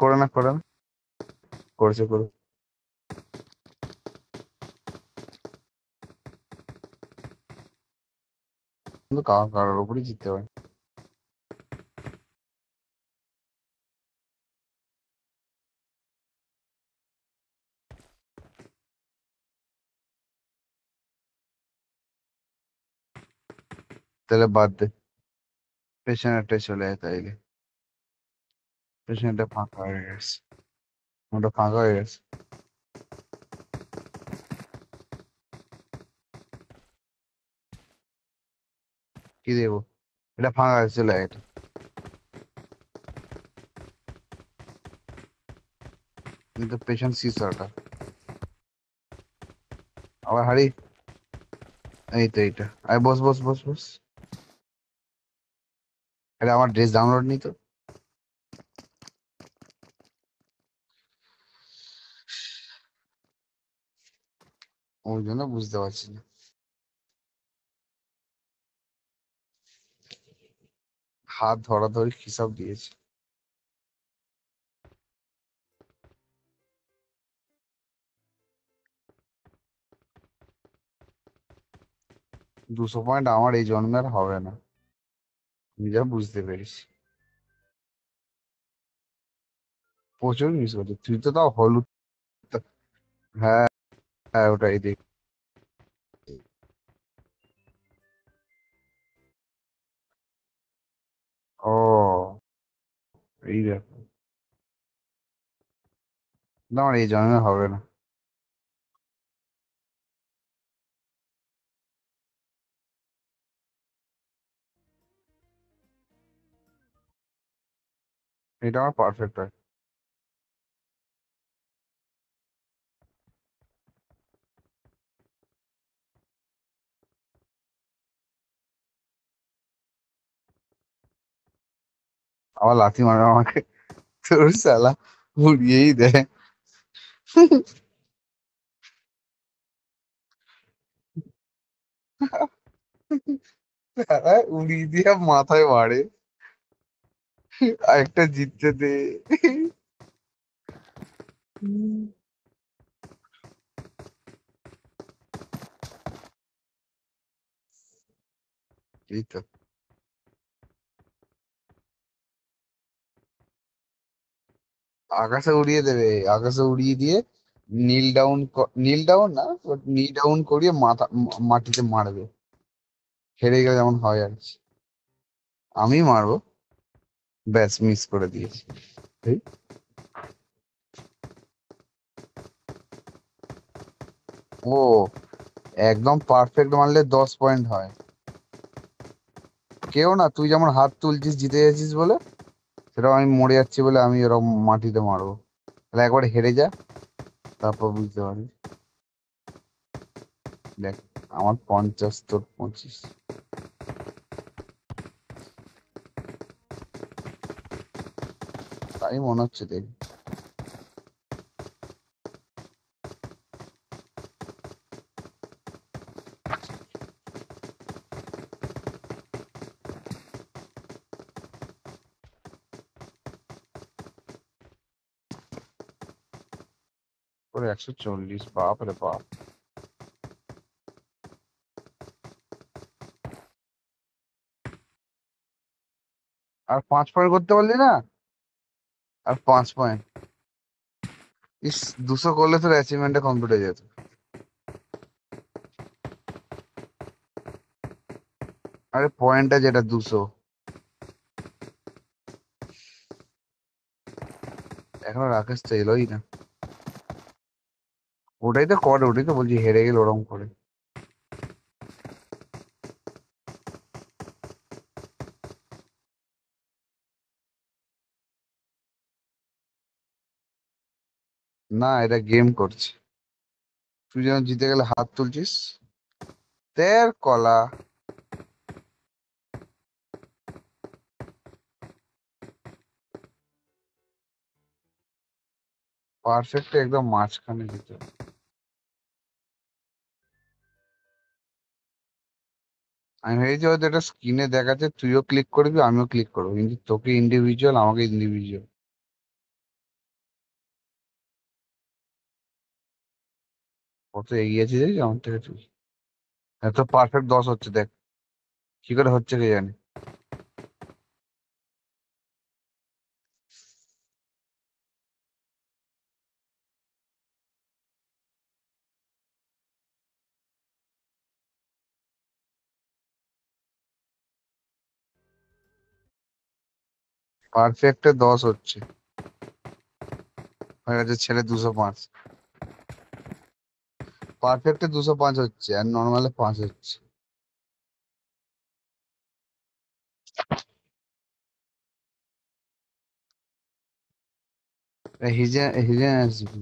করে না, করে না, করেছে করে। কিন্তু কারোর উপরই জিততে হয়। তাহলে বাদ দে, পেছনেরটাই চলে যায় তাইলে। পেছনেরটা ফাঁকা হয়ে গেছে, ওটা ফাঁকা হয়ে গেছে। কি দেবো? এটা ফাঁকা হয়ে চলে যায় এটা। কিন্তু পেছন সিসাটা আবার হারি। এই তো এইটা, আরে বস বস বস বস। এটা আমার ড্রেস ডাউনলোড নি তো। ওই জন্য বুঝতে পারছি না। হাত ধরাধরি হিসাব দিয়েছে। 200 পয়েন্ট আমার এই জন্মে আর হবে না, আমি যা বুঝতে পেরেছি। প্রচুর মিস করছি, তুই তো তাও হলুদ। হ্যাঁ, হ্যাঁ ওটাই দেখ। ও, এই ব্যাপার। না, আমার এই জন্মে হবে না। এটা আমার পারফেক্ট হয়। আবার লাথি মারবে আমাকে, তোর শালা উড়িয়েই দেয়। শালা উড়িয়ে দিয়ে মাথায় মারে। আরেকটা জিততে দে। এই তো, আকাশে উড়িয়ে দেবে, আকাশে উড়িয়ে দিয়ে নীল ডাউন, নীল ডাউন না, নীল ডাউন করিয়ে মাথা মাটিতে মারবে। হেরে গেলে যেমন হয় আর কি। আমি মারবো। ব্যাস মিস করে দিয়েছি। এই, ও, একদম পারফেক্ট মারলে 10 পয়েন্ট হয়। কেউ না, তুই যেমন হাত তুলছিস জিতে যাচ্ছিস বলে, সেরকম আমি মরে যাচ্ছি বলে আমি এরকম মাটিতে মারবো। তাহলে একবার হেরে যা, তারপর বুঝতে পারি। দেখ, আমার 50, তোর 25। তাই মনে হচ্ছে দেখ। ওর 140, বাপ রে বাপ। আর 5 পয়েন্ট করতে পারলি না? আর 5 পয়েন্ট। ইস, 200 করলে তোর অ্যাচিভমেন্টটা কমপ্লিট হয়ে যেত। আরে পয়েন্টটা যেটা 200, এখনো রাকেশ তো এলোই না। ওটাই তো করে, ওটাই তো বলছি হেরে গেল ওরম করে। না, এটা গেম করছে। তুই যেন জিতে গেলে হাত তুলছিস। তের কলা। পারফেক্ট একদম মাঝখানে দিতে। আমি ভেবেছি হয়তো এটা স্ক্রিনে দেখাচ্ছে, তুইও ক্লিক করবি আমিও ক্লিক করবো, কিন্তু তোকে ইন্ডিভিজুয়াল আমাকে ইন্ডিভিজুয়াল। কত এগিয়েছি দেখি আমার থেকে তুই। এত পারফেক্ট 10 হচ্ছে দেখ, কি করে হচ্ছে কে জানে। পারফেক্টে 10 হচ্ছে, হয়ে গেছে ছেলে 205। পারফেক্টে 205 হচ্ছে আর নর্মালে 5 হচ্ছে। হিজে হিজে আসবি।